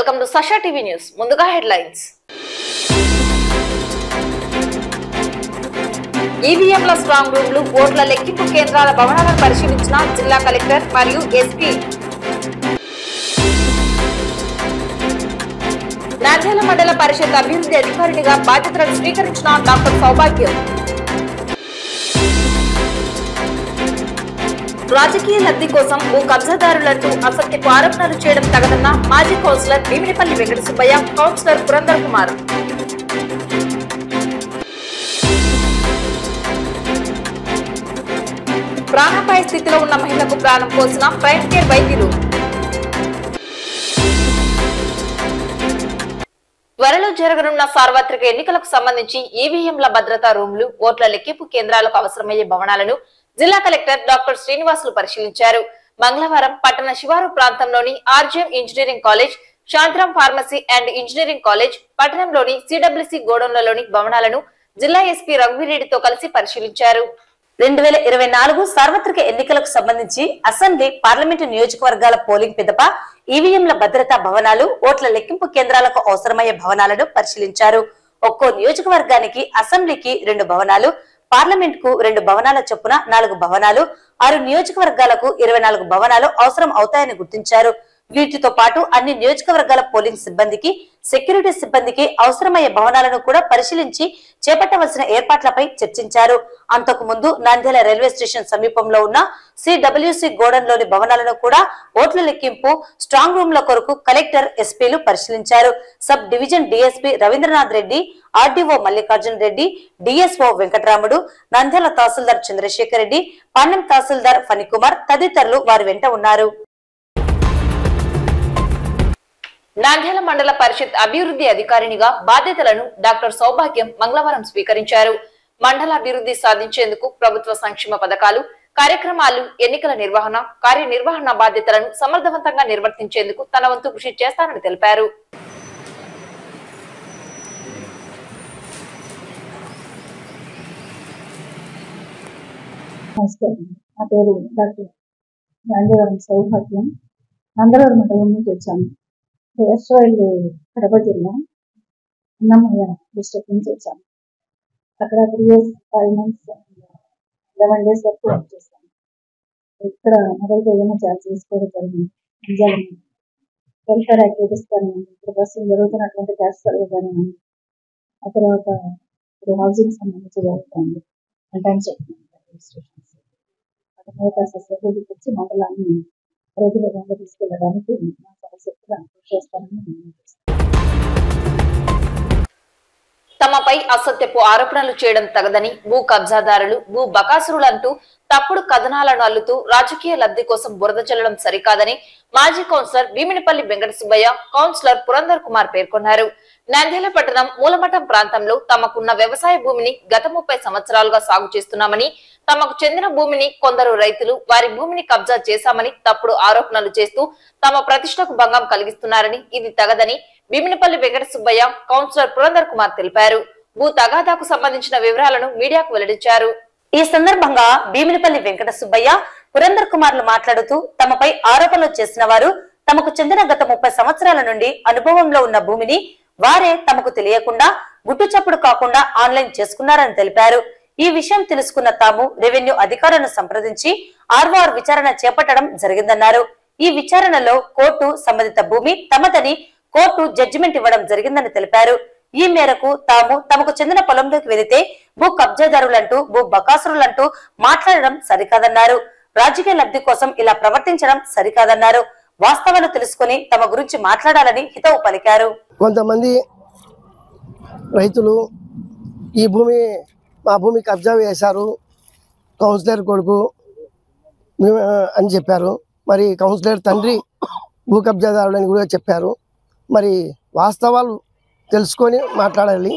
Welcome to Sasha TV news. ముందుగా headlines. ఈవీఎంల strong రూమ్లు, ఓట్ల లెక్కింపు కేంద్రాల భవనాలను పరిశీలించిన జిల్లా కలెక్టర్ మరియు ఎస్పీ. నంద్యాల మండల పరిషత్ అభివృద్ధి అధికారినిగా బాధ్యతలను స్వీకరించిన డాక్టర్ సౌభాగ్యం. రాజకీయ లబ్ధి కోసం భూ కబ్జాదారులంటూ అసత్యపు ఆరోపణలు చేయడం తగదన్న మాజీ కౌన్సిలర్ భీమినిపల్లి వెంకట సుబ్బయ్య, కౌన్సిలర్ పురందర్ కుమార్. ప్రాణాపాయ స్థితిలో ఉన్న మహిళకు ప్రాణం పోసిన ప్రైమ్ కేర్ వైద్యులు. త్వరలో జరగనున్న సార్వత్రిక ఎన్నికలకు సంబంధించి ఈవీఎంల భద్రతా రూమ్లు, ఓట్ల లెక్కింపు కేంద్రాలకు అవసరమయ్యే భవనాలను జిల్లా కలెక్టర్ డాక్టర్ శ్రీనివాసులు పరిశీలించారు. మంగళవారం పట్టణ శివారు ప్రాంతంలోని RGM engineering college, Shantiram pharmacy and engineering college, పట్టణంలోని సిడబ్ల్యూసీ గోడౌన్లలోని భవనాలను జిల్లా ఎస్పీ రఘువీరెడ్డితో కలిసి పరిశీలించారు. 2024 సార్వత్రిక ఎన్నికలకు సంబంధించి అసెంబ్లీ, పార్లమెంటు నియోజకవర్గాల పోలింగ్ పిదప ఈవీఎంల భద్రతా భవనాలు, ఓట్ల లెక్కింపు కేంద్రాలకు అవసరమయ్యే భవనాలను పరిశీలించారు. ఒక్కో నియోజకవర్గానికి అసెంబ్లీకి 2 భవనాలు, పార్లమెంట్ కు 2 భవనాల చొప్పున 4 భవనాలు, 6 నియోజకవర్గాలకు 24 భవనాలు అవసరం అవుతాయని గుర్తించారు. వీటితో పాటు అన్ని నియోజకవర్గాల పోలింగ్ సిబ్బందికి, సెక్యూరిటీ సిబ్బందికి అవసరమయ్యే భవనాలను కూడా పరిశీలించి చేపట్టవలసిన ఏర్పాట్లపై చర్చించారు. అంతకు ముందు నంద్యాల రైల్వే స్టేషన్ సమీపంలో ఉన్న సిడబ్ల్యూసీ గోడౌన్లోని భవనాలను కూడా ఓట్ల లెక్కింపు, స్ట్రాంగ్ రూమ్ల కొరకు కలెక్టర్, ఎస్పీలు పరిశీలించారు. Sub division DSP Ravindranath Reddy, RDO Mallikarjuna Reddy, DSO Venkataramudu, Nandyal tahsildar Chandrasekhar Reddy, Panyam tahsildar Phanikumar తదితరులు వారి వెంట ఉన్నారు. నంద్యాల మండల పరిషత్ అభివృద్ధి అధికారినిగా బాధ్యతలను డాక్టర్ సౌభాగ్యం మంగళవారం స్వీకరించారు. మండల అభివృద్ధి సాధించేందుకు ప్రభుత్వ సంక్షేమ పథకాలు, కార్యక్రమాలు, ఎన్నికల నిర్వహణ, కార్యనిర్వహణ బాధ్యతలను సమర్థవంతంగా నిర్వర్తించేందుకు తన వంతు కృషి చేస్తానని తెలిపారు. నా పేరు డాక్టర్ గాంధీవరం సౌభాగ్యం. నందలూరు మండలం నుంచి వచ్చాను. ఎస్వైల్ కడప జిల్లా అన్నమయ్య డిస్ట్రిక్ట్ నుంచి వచ్చాను. అక్కడ 3 years 5 months 11 days వరకు వర్క్ చేస్తాను. ఇక్కడ మొదలుగా ఏమైనా జాబ్ చేసుకోవడం జరిగింది. వెల్ఫేర్ యాక్టివిటీస్ కానివ్వండి, ఇప్పుడు ప్రస్తుతం జరుగుతున్నటువంటి క్యాస్ట్ సర్వే కానివ్వండి, ఆ తర్వాత ఇప్పుడు హౌసింగ్ సంబంధించి జరుగుతుంది. కంటైన్స్ అడ్మినిస్ట్రేషన్స్ అభివృద్ధికి వచ్చి మండలాన్ని ప్రజలంగా తీసుకెళ్ళడానికి నా సరశక్తిగా కృషి చేస్తానని నేను తమపై అసత్యపు ఆరోపణలు చేయడం తగదని, భూ కబ్జాదారులు, భూ బకాసురులంటూ తప్పుడు కథనాలను అల్లుతూ రాజకీయ లబ్ధి కోసం బురద చల్లడం సరికాదని మాజీ కౌన్సిలర్ భీమినిపల్లి వెంకట సుబ్బయ్య, కౌన్సిలర్ పురందర్ కుమార్ పేర్కొన్నారు. నంద్యాల పట్టణం మూలమఠం ప్రాంతంలో తమకున్న వ్యవసాయ భూమిని గత 30 సంవత్సరాలుగా సాగు చేస్తున్నామని, తమకు చెందిన భూమిని కొందరు రైతులు వారి భూమిని కబ్జా చేశామని తప్పుడు ఆరోపణలు చేస్తూ తమ ప్రతిష్టకు భంగం కలిగిస్తున్నారని, ఇది తగదని భీమినిపల్లి వెంకట సుబ్బయ్య, కౌన్సిలర్ పురందర్ కుమార్ తెలిపారు. భూ తగాదాకు సంబంధించిన వివరాలను మీడియాకు వెల్లడించారు. ఈ సందర్భంగా భీమినిపల్లి వెంకట సుబ్బయ్య, పురందర్ కుమార్లు మాట్లాడుతూ తమపై ఆరోపణలు చేసిన వారు తమకు చెందిన గత 30 సంవత్సరాల నుండి అనుభవంలో ఉన్న భూమిని వారే తమకు తెలియకుండా గుట్టు చప్పుడు కాకుండా ఆన్లైన్ చేసుకున్నారని తెలిపారు. ఈ విషయం తెలుసుకున్న తాము రెవెన్యూ అధికారులను సంప్రదించి ఆర్ఓఆర్ విచారణ చేపట్టడం జరిగిందన్నారు. ఈ విచారణలో కోర్టు సంబంధిత భూమి తమదని కోర్టు జడ్జిమెంట్ ఇవ్వడం జరిగిందని తెలిపారు. ఈ మేరకు తమకు చెందిన పొలంలోకి వెళితే భూ కబ్జాదారులంటూ, భూ బకాసురులంటూ మాట్లాడడం సరికాదన్నారు. రాజకీయ లబ్ధి కోసం ఇలా ప్రవర్తించడం సరికాదన్నారు. వాస్తవాలు తెలుసుకుని తమ గురించి మాట్లాడాలని హితవు పలికారు. కొంతమంది రైతులు మా భూమి కబ్జా చేశారు, కౌన్సిలర్ కొడుకు అని చెప్పారు. మరి కౌన్సిలర్ తండ్రి భూ కబ్జాదారుడు అని కూడా చెప్పారు. మరి వాస్తవాలు తెలుసుకొని మాట్లాడాలి.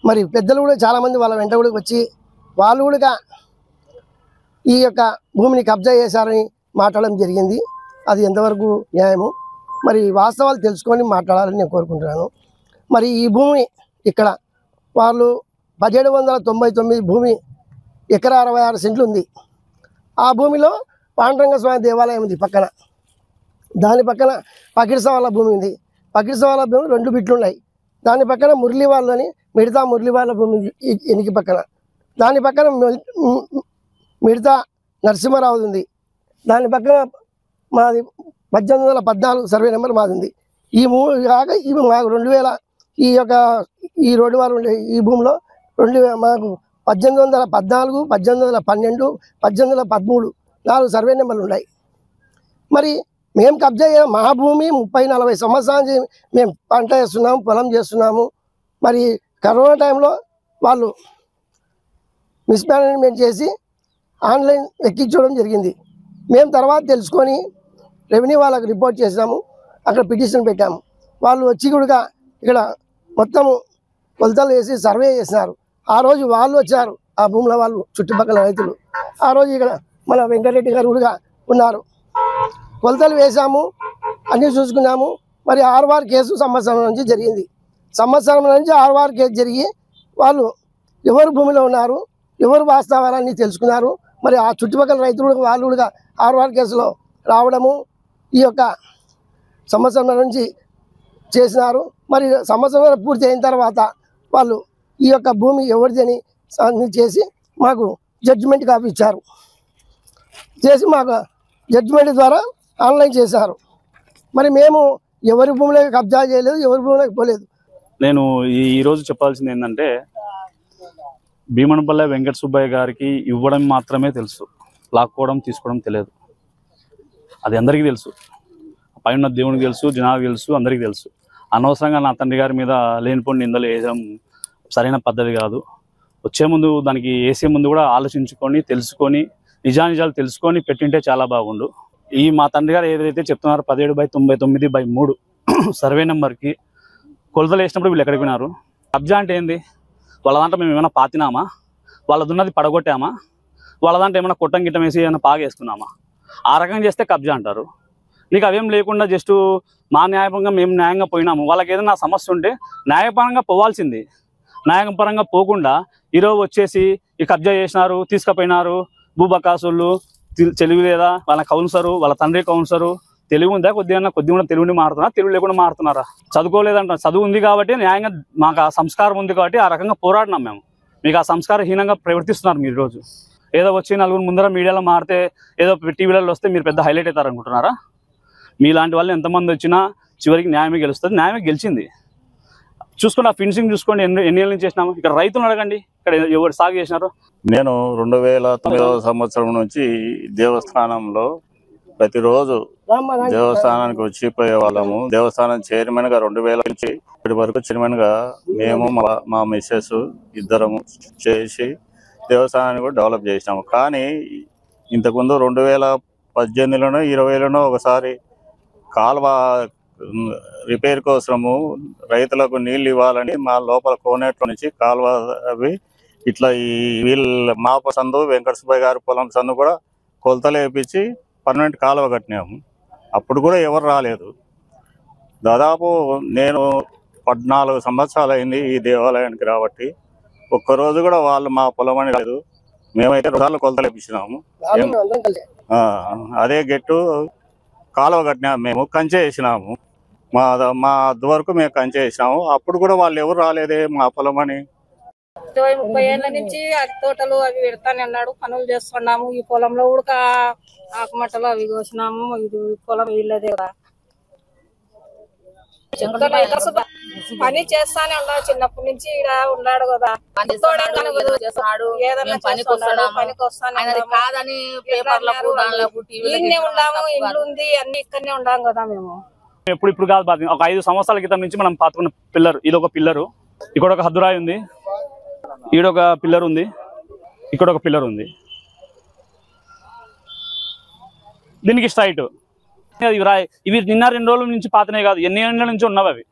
మరి పెద్దలు కూడా చాలామంది వాళ్ళ వెంట కూడా వచ్చి వాళ్ళు కూడా ఈ యొక్క భూమిని కబ్జా చేశారని మాట్లాడడం జరిగింది. అది ఎంతవరకు న్యాయము? మరి వాస్తవాలు తెలుసుకొని మాట్లాడాలని నేను కోరుకుంటున్నాను. మరి ఈ భూమి ఇక్కడ వాళ్ళు 1799 భూమి, ఎకరా 66 సెంట్లు ఉంది. ఆ భూమిలో పాండురంగ స్వామి దేవాలయం ఉంది పక్కన. దాని పక్కన పకిడిస వాళ్ళ భూమి ఉంది. పకిడిస వాళ్ళ భూమి 2 బిట్లు ఉన్నాయి. దాని పక్కన మురళి వాళ్ళని మిడతా మురళి వాళ్ళ భూమి ఎనికి పక్కన, దాని పక్కన మిడతా నరసింహారావు ఉంది. దాని పక్కన మాది 1814 సర్వే నెంబర్ మాది ఉంది. ఈ కాక ఇవి మాకు 2000 ఈ రోడ్డు వారు ఉండే ఈ భూమిలో మాకు 1814, 1812, 1813 4 సర్వే నెంబర్లు ఉన్నాయి. మరి మేము కబ్జా మా భూమి 30-40 సంవత్సరాల నుంచి మేము పంట చేస్తున్నాము, పొలం చేస్తున్నాము. మరి కరోనా టైంలో వాళ్ళు మిస్మేనేజ్మెంట్ చేసి ఆన్లైన్ ఎక్కించడం జరిగింది. మేము తర్వాత తెలుసుకొని రెవెన్యూ వాళ్ళకి రిపోర్ట్ చేసాము, అక్కడ పిటిషన్ పెట్టాము. వాళ్ళు వచ్చి కూడా ఇక్కడ మొత్తం కొలతలు వేసి సర్వే చేసినారు. ఆ రోజు వాళ్ళు వచ్చారు, ఆ భూముల వాళ్ళు చుట్టుపక్కల రైతులు. ఆ రోజు ఇక్కడ మన వెంకటరెడ్డి గారు కూడా ఉన్నారు. కొలతలు వేసాము, అన్నీ చూసుకున్నాము. మరి ఆర్వార్ కేసు సంవత్సరం నుంచి జరిగింది. సంవత్సరం నుంచి ఆర్వార్ కేసు జరిగి వాళ్ళు ఎవరు భూమిలో ఉన్నారు, ఎవరు వాస్తవాలన్నీ తెలుసుకున్నారు. మరి ఆ చుట్టుపక్కల రైతులు వాళ్ళు కూడా ఆర్వార్ కేసులో రావడము ఈ యొక్క సంవత్సరం నుంచి చేసినారు. మరి సంవత్సరం పూర్తి అయిన తర్వాత వాళ్ళు ఈ యొక్క భూమి ఎవరిదని అన్ని చేసి మాకు జడ్జిమెంట్ కాపీ ఇచ్చారు. చేసి మాకు జడ్జిమెంట్ ద్వారా ఆన్లైన్ చేశారు. మరి మేము ఎవరి భూమిలోకి కబ్జా చేయలేదు, ఎవరి భూమిలోకి పోలేదు. నేను ఈరోజు చెప్పాల్సింది ఏంటంటే, భీమనపల్లె వెంకట సుబ్బయ్య గారికి ఇవ్వడం మాత్రమే తెలుసు, లాక్కోవడం తీసుకోవడం తెలియదు. అది అందరికీ తెలుసు, పైన దేవునికి తెలుసు, జనాలకు తెలుసు, అందరికీ తెలుసు. అనవసరంగా నా తండ్రి గారి మీద లేనిపోని నిందలు వేయడం సరైన పద్ధతి కాదు. వచ్చే ముందు దానికి వేసే ముందు కూడా ఆలోచించుకొని తెలుసుకొని నిజానిజాలు తెలుసుకొని పెట్టింటే చాలా బాగుండు. ఈ మా తండ్రి గారు ఏదైతే చెప్తున్నారో 17/99/3 సర్వే నెంబర్కి కొలతలు వేసినప్పుడు వీళ్ళు ఎక్కడికి పోయినారు? కబ్జా అంటే ఏంది? వాళ్ళ దాంట్లో మేము ఏమైనా పాతినామా? వాళ్ళదున్నది పడగొట్టామా? వాళ్ళ దాంట్లో ఏమైనా కొట్టం గిట్టం వేసి ఏమైనా పాగేసుకున్నామా? ఆ రకంగా చేస్తే కబ్జా అంటారు. నీకు అవేం లేకుండా జస్ట్ మా న్యాయపరంగా మేము న్యాయంగా పోయినాము. వాళ్ళకి ఏదైనా సమస్య ఉంటే న్యాయపరంగా పోవాల్సింది. న్యాయపరంగా పోకుండా ఈరోజు వచ్చేసి ఈ కబ్జా చేసినారు, తీసుకుపోయినారు, భూబకాసులు తెలివి లేదా, వాళ్ళ కౌన్సరు, వాళ్ళ తండ్రి కౌన్సరు, తెలివి ఉందా? కొద్దిగా తెలివిని మారుతున్నా, తెలివి లేకుండా మారుతున్నారా? చదువుకోలేదంట, చదువు ఉంది కాబట్టి న్యాయంగా మాకు ఆ సంస్కారం ఉంది కాబట్టి ఆ రకంగా పోరాడినాం మేము. మీకు ఆ సంస్కారహీనంగా ప్రవర్తిస్తున్నారు మీరు ఈరోజు. ఏదో వచ్చి నలుగురు ముందర మీడియాలో మారితే, ఏదో టీవీలలో వస్తే మీరు పెద్ద హైలైట్ అవుతారు అనుకుంటున్నారా? మీలాంటి వాళ్ళు ఎంతమంది వచ్చినా చివరికి న్యాయమే గెలుస్తుంది. న్యాయమే గెలిచింది. చూసుకోండి, ఆ ఫినిషింగ్ చూసుకోండి. ఎన్ని ఏళ్ళ నుంచి చేసినాము. ఇక్కడ రైతులు అడగండి, ఇక్కడ ఎవరు సాగు చేసినారు. నేను 2009వ సంవత్సరం నుంచి దేవస్థానంలో ప్రతిరోజు దేవస్థానానికి వచ్చిపోయే వాళ్ళము. దేవస్థానం చైర్మన్ గా 2000 నుంచి ఇప్పటి వరకు చైర్మన్ గా మేము మా మిస్సెస్ ఇద్దరము చేసి దేవస్థానాన్ని కూడా డెవలప్ చేసినాము. కానీ ఇంతకుముందు 2018లోనో 20లోనో ఒకసారి కాలువ రిపేర్ కోసము రైతులకు నీళ్ళు ఇవ్వాలని మా లోపల కోనేట్లో నుంచి కాలువ అవి ఇట్లా వీళ్ళ మా సందు వెంకట సుబ్బయ్య గారి పొలం సందు కూడా కొలతలు వేపించి పర్మనెంట్ కాలువ కట్టినాము. అప్పుడు కూడా ఎవరు రాలేదు. దాదాపు నేను 14 సంవత్సరాలు అయింది ఈ దేవాలయానికి రాబట్టి. ఒక్కరోజు కూడా వాళ్ళు మా పొలం అని లేదు. మేమైతే 2 సార్లు కొలతలు వేపించినాము. అదే గెట్టు కాలువ కట్టినాము, మేము కంచె వేసినాము. మా అద్దు వరకు మేము కంచె వేసినాము. అప్పుడు కూడా వాళ్ళు ఎవరు రాలేదే మా పొలం అని. 20-30 ఏళ్ల నుంచి అరటి తోటలు అవి పెడతానే అన్నాడు, పనులు చేస్తున్నాము. ఈ పొలంలో ఉడక ఆకుమట్టలు అవి కోసినాము. ఇది పొలం వీళ్ళదే కదా, పని చేస్తానే ఉన్నాడు. చిన్నప్పటి నుంచి ఇక్కడ ఉన్నాడు కదా, ఏదన్నా పనికి వస్తాను. ఉన్నాము, ఇల్లు ఉంది, అన్ని ఇక్కడనే ఉన్నాము కదా మేము. ఇప్పుడు కాదు, ఒక 5 సంవత్సరాల క్రితం నుంచి మనం పాతుకున్న పిల్లర్. ఇది ఒక పిల్లరు, ఇక్కడ ఒక హద్దురాయి ఉంది, ఈడొక పిల్లర్ ఉంది, ఇక్కడ ఒక పిల్లర్ ఉంది. దీనికి స్ట్రైట్ ఇవి నిన్న 2 రోజుల నుంచి పాతనే కాదు, ఎన్ని ఏళ్ళ నుంచి ఉన్నవి అవి.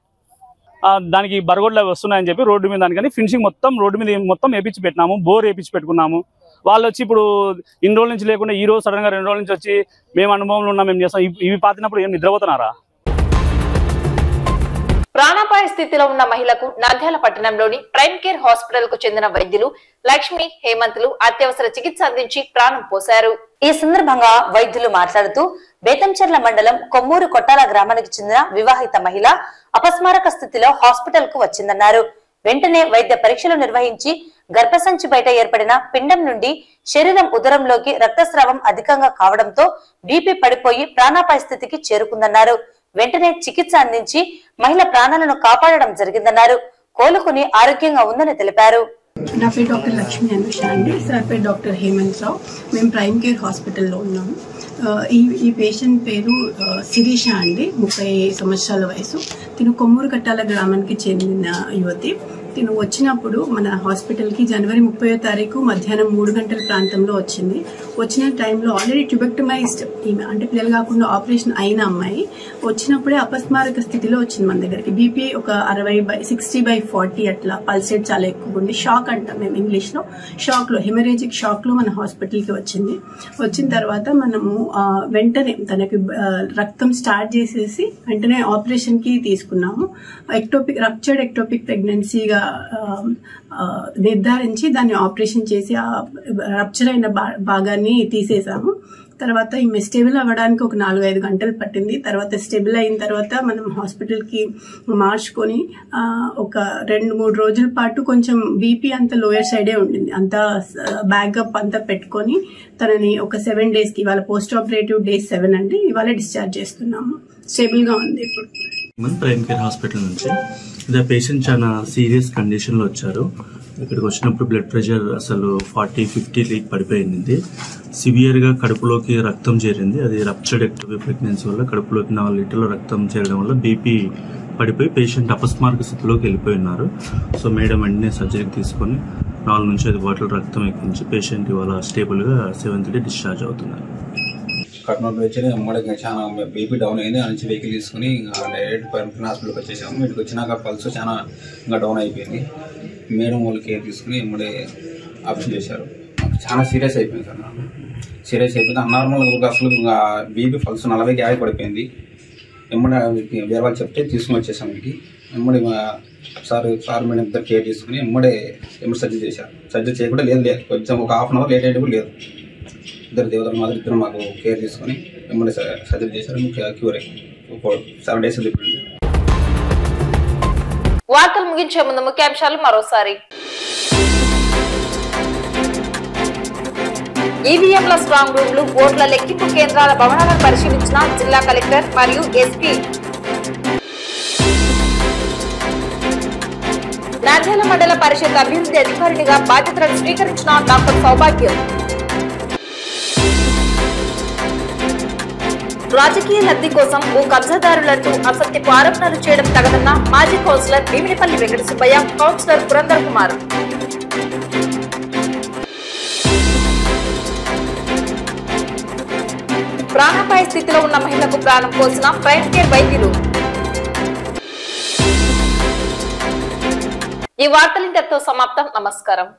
దానికి బరగొడ్లు అవి వస్తున్నాయని చెప్పి రోడ్డు మీద దానికని ఫినిషింగ్ మొత్తం రోడ్డు మీద మొత్తం వేపించి పెట్టినాము. బోర్ వేపించి పెట్టుకున్నాము. వాళ్ళు వచ్చి ఇప్పుడు ఇన్ని రోజుల నుంచి లేకుండా ఈ రోజు సడన్గా 2 రోజుల నుంచి వచ్చి మేము అనుభవంలో ఉన్నాం, మేము చేస్తాం. ఇవి పాతినప్పుడు ఏం నిద్రపోతున్నారా? ప్రాణాపాయ స్థితిలో ఉన్న మహిళకు నంద్యాల పట్టణంలోని ప్రైమ్ కేర్ హాస్పిటల్ కు చెందిన వైద్యులు లక్ష్మి, హేమంత్లు అత్యవసర చికిత్స అందించి ప్రాణం పోశారు. ఈ సందర్భంగా వైద్యులు మాట్లాడుతూ బేతంచెర్ల మండలం కొమ్మూరు కొట్టాల గ్రామానికి చెందిన వివాహిత మహిళ అపస్మారక స్థితిలో హాస్పిటల్ కు వచ్చిందన్నారు. వెంటనే వైద్య పరీక్షలు నిర్వహించి గర్భసంచి బయట ఏర్పడిన పిండం నుండి శరీరం ఉదరంలోకి రక్తస్రావం అధికంగా కావడంతో బీపీ పడిపోయి ప్రాణాపాయ స్థితికి చేరుకుందన్నారు. వెంటనే చికిత్స అందించి మహిళ ప్రాణాలను కాపాడడం జరిగిందన్నారు. కోలుకుని ఆరోగ్యంగా ఉందని తెలిపారు. నా పేరు డాక్టర్ లక్ష్మి అనుష అండి. సార్ పేరు డాక్టర్ హేమంత్ రావు. మేము ప్రైమ్ కేర్ హాస్పిటల్లో ఉన్నాము. ఈ పేషెంట్ పేరు శిరీష అండి, 30 సంవత్సరాల వయసు. తిను కొమ్మూరు కట్టాల గ్రామానికి చెందిన యువతి. తిను వచ్చినప్పుడు మన హాస్పిటల్కి జనవరి 30వ తారీఖు మధ్యాహ్నం 3 గంటల ప్రాంతంలో వచ్చింది. వచ్చిన టైంలో ఆల్రెడీ ట్యూబెక్టమైజ్డ్ ఈమె, అంటే పిల్లలు కాకుండా ఆపరేషన్ అయిన అమ్మాయి. వచ్చినప్పుడే అపస్మారక స్థితిలో వచ్చింది మన దగ్గరికి. బీపీ ఒక 60/60/40 అట్లా, పల్సేట్ చాలా ఎక్కువ ఉంది. షాక్ అంటాం మేము ఇంగ్లీష్లో. షాక్లో, హెమరేజిక్ షాక్లో మన హాస్పిటల్కి వచ్చింది. వచ్చిన తర్వాత మనము వెంటనే తనకి రక్తం స్టార్ట్ చేసేసి వెంటనే ఆపరేషన్కి తీసుకున్నాము. రప్చర్డ్ ఎక్టోపిక్ ప్రెగ్నెన్సీగా నిర్ధారించి దాన్ని ఆపరేషన్ చేసి ఆ రప్చర్ అయిన భాగాన్ని తీసేసాము. తర్వాత ఈమె స్టేబుల్ అవ్వడానికి ఒక 4-5 గంటలు పట్టింది. తర్వాత స్టేబుల్ అయిన తర్వాత మనం హాస్పిటల్కి మార్చుకొని ఒక 2-3 రోజుల పాటు కొంచెం బీపీ అంత లోయర్ సైడే ఉండింది. అంతా బ్యాకప్ అంతా పెట్టుకొని తనని ఒక 7 డేస్కి, ఇవాళ పోస్ట్ ఆపరేటివ్ డే 7 అండి, ఇవాళ డిశ్చార్జ్ చేస్తున్నాము. స్టేబుల్గా ఉంది ఇప్పుడు. ప్రైమ్ కేర్ హాస్పిటల్ నుంచి ఇదే పేషెంట్ చాలా సీరియస్ కండిషన్లో వచ్చారు. ఇక్కడికి వచ్చినప్పుడు బ్లడ్ ప్రెషర్ అసలు 40-50 లీక్ పడిపోయింది. సివియర్గా కడుపులోకి రక్తం చేరింది. అది రప్చర్డ్ ఎక్టోపిక్ ప్రెగ్నెన్సీ వల్ల కడుపులోకి 4 లీటర్ల రక్తం చేరడం వల్ల బీపీ పడిపోయి పేషెంట్ అపస్మారక స్థితిలోకి వెళ్ళిపోయి ఉన్నారు. సో మేడం వెంటనే సర్జరీకి తీసుకొని 4-5 బాటిల్ రక్తం ఎక్కించి పేషెంట్ ఇవాళ స్టేబుల్గా 7th డే డిశ్చార్జ్ అవుతున్నారు. కర్నూలు వచ్చి అమ్మడికి చాలా బీపీ డౌన్ అయింది. ఆ నుంచి వెహికల్ తీసుకుని డైరెక్ట్ పర్మనెంట్ హాస్పిటల్కి వచ్చేసాము. వీటికి వచ్చినాక పల్స్ చాలా ఇంకా డౌన్ అయిపోయింది. మేడం వాళ్ళు కేర్ తీసుకుని అమ్మడే ఆపరేషన్ చేశారు. చాలా సీరియస్ అయిపోయింది సార్. సీరియస్ అయిపోయింది. నార్మల్గా అసలు బీపీ పల్స్ 40కి 50 పడిపోయింది. ఎమ్మడే వేరే వాళ్ళు చెప్తే తీసుకుని వచ్చేసాము. వీటికి ఎమ్మడి సార్ మేడం ఇద్దరు కేర్ తీసుకుని ఎమ్మడే సర్జరీ చేశారు. సర్జరీ చేయకుండా లేదు కొంచెం ఒక హాఫ్ అన్ అవర్ లేట్ అయితే కూడా లేదు. ఇద్దరు దేవతల మాదిరి ఇద్దరు మాకు కేర్ తీసుకొని ఎమ్మడే సర్జరీ చేశారు. క్యూర్ అయ్యి 7 days అయిపోయింది. వార్తలు ముగించే ముందు ముఖ్యాంశాలు మరోసారి. ఈవీఎంల స్ట్రాంగ్ రూమ్లు, ఓట్ల లెక్కింపు కేంద్రాల భవనాలను పరిశీలించిన జిల్లా కలెక్టర్ మరియు ఎస్పీ. నంద్యాల మండల పరిషత్ అభివృద్ధి అధికారినిగా బాధ్యతలను స్వీకరించిన డాక్టర్ సౌభాగ్యం. రాజకీయ లబ్ధి కోసం భూ కబ్జాదారులంటూ అసత్యపు ఆరోపణలు చేయడం తగదన్న మాజీ కౌన్సిలర్ భీమినిపల్లి వెంకట సుబ్బయ్య, కౌన్సిలర్ పురందర్ కుమార్. ప్రాణాపాయ స్థితిలో ఉన్న మహిళకు ప్రాణం పోసిన ప్రైమ్ కేర్ వైద్యులు. ఈ వార్తలు ఇంతటితో సమాప్తం. నమస్కారం.